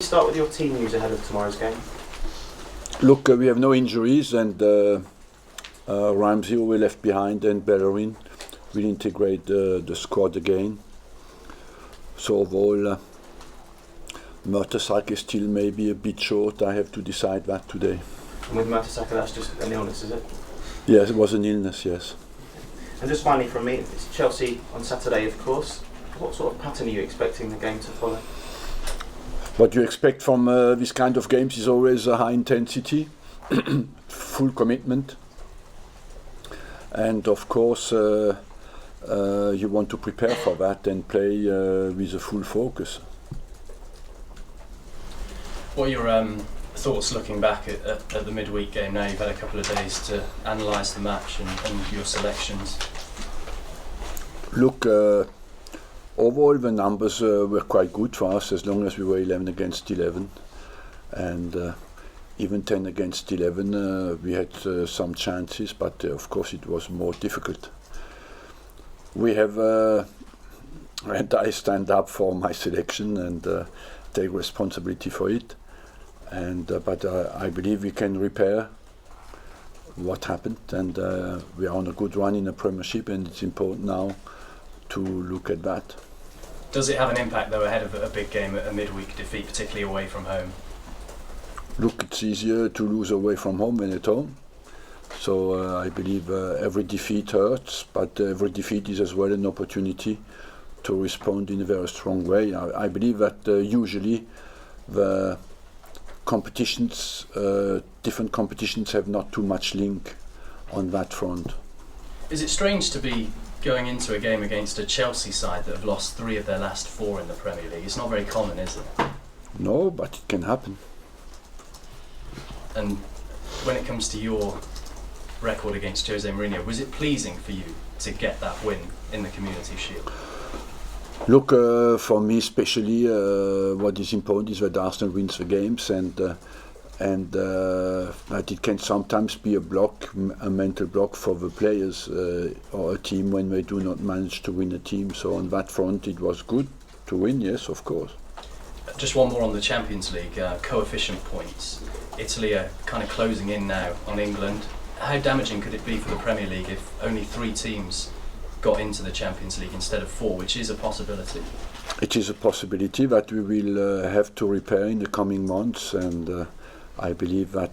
start with your team news ahead of tomorrow's game? Look, we have no injuries, and Ramsey, who we left behind, and Bellerin will integrate the squad again. So overall, Mertesacker is still maybe a bit short. I have to decide that today. And with Mertesacker, that's just an illness, is it? Yes, it was an illness, yes. And just finally from me, it's Chelsea on Saturday, of course. What sort of pattern are you expecting the game to follow? What you expect from this kind of games is always a high intensity, full commitment, and of course you want to prepare for that and play with a full focus. What are your thoughts looking back at the midweek game now? You've had a couple of days to analyse the match and your selections. Look, overall the numbers were quite good for us, as long as we were 11 against 11, and even 10 against 11 we had some chances, but of course it was more difficult. We have and I stand up for my selection and take responsibility for it, and but I believe we can repair what happened, and we are on a good run in the Premiership, and it's important now to look at that. Does it have an impact though ahead of a big game, a midweek defeat, particularly away from home? Look, it's easier to lose away from home than at home. So I believe every defeat hurts, but every defeat is as well an opportunity to respond in a very strong way. I believe that usually the competitions, different competitions have not too much link on that front. Is it strange to be going into a game against a Chelsea side that have lost 3 of their last 4 in the Premier League? It's not very common, is it? No, but it can happen. And when it comes to your record against Jose Mourinho, was it pleasing for you to get that win in the Community Shield? Look, for me especially, what is important is that Arsenal wins the games, and that it can sometimes be a block, a mental block for the players or a team when they do not manage to win a team. So on that front it was good to win, yes, of course. Just one more on the Champions League, coefficient points. Italy are kind of closing in now on England. How damaging could it be for the Premier League if only 3 teams got into the Champions League instead of 4, which is a possibility? It is a possibility that we will have to repair in the coming months, and I believe that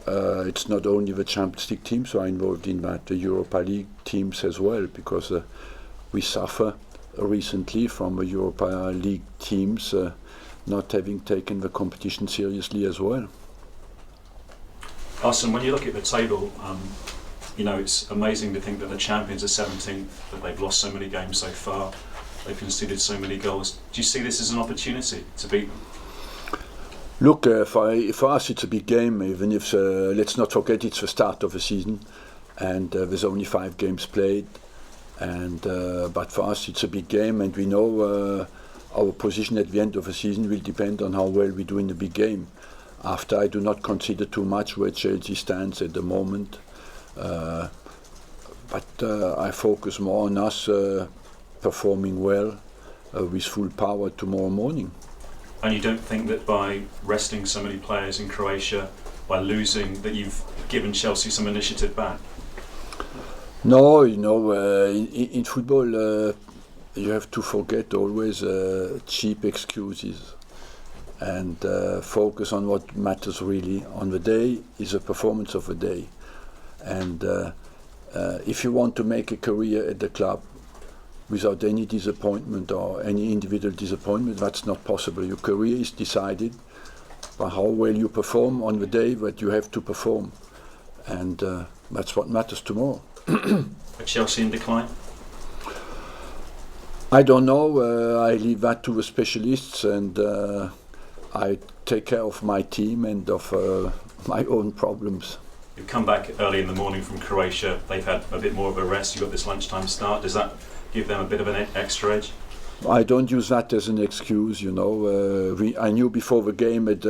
it's not only the Champions League teams who are involved in that, the Europa League teams as well, because we suffer recently from the Europa League teams not having taken the competition seriously as well. Arsene, when you look at the table, you know, it's amazing to think that the champions are 17th, that they've lost so many games so far, they've conceded so many goals. Do you see this as an opportunity to beat them? Look, for us it's a big game, even if, let's not forget, it's the start of the season, and there's only 5 games played, and but for us it's a big game, and we know our position at the end of the season will depend on how well we do in the big game. After, I do not consider too much where Chelsea stands at the moment, but I focus more on us performing well with full power tomorrow morning. And you don't think that by resting so many players in Croatia, by losing, that you've given Chelsea some initiative back? No, you know, in football you have to forget always cheap excuses and focus on what matters really. On the day is the performance of the day, and if you want to make a career at the club without any disappointment or any individual disappointment, that's not possible. Your career is decided by how well you perform on the day that you have to perform, and that's what matters tomorrow. Are Chelsea in decline? I don't know. I leave that to the specialists, and I take care of my team and of my own problems. You've come back early in the morning from Croatia. They've had a bit more of a rest. You've got this lunchtime start. Does that give them a bit of an extra edge? I don't use that as an excuse, you know. I knew before the game at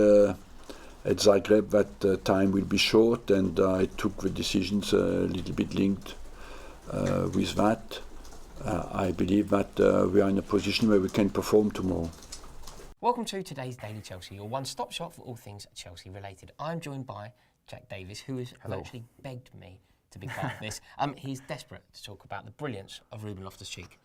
Zagreb that time will be short, and I took the decisions a little bit linked with that. I believe that we are in a position where we can perform tomorrow. Welcome to today's Daily Chelsea, your one-stop shop for all things Chelsea related. I'm joined by Jack Davis, who has virtually begged me to be part of this. He's desperate to talk about the brilliance of Ruben Loftus-Cheek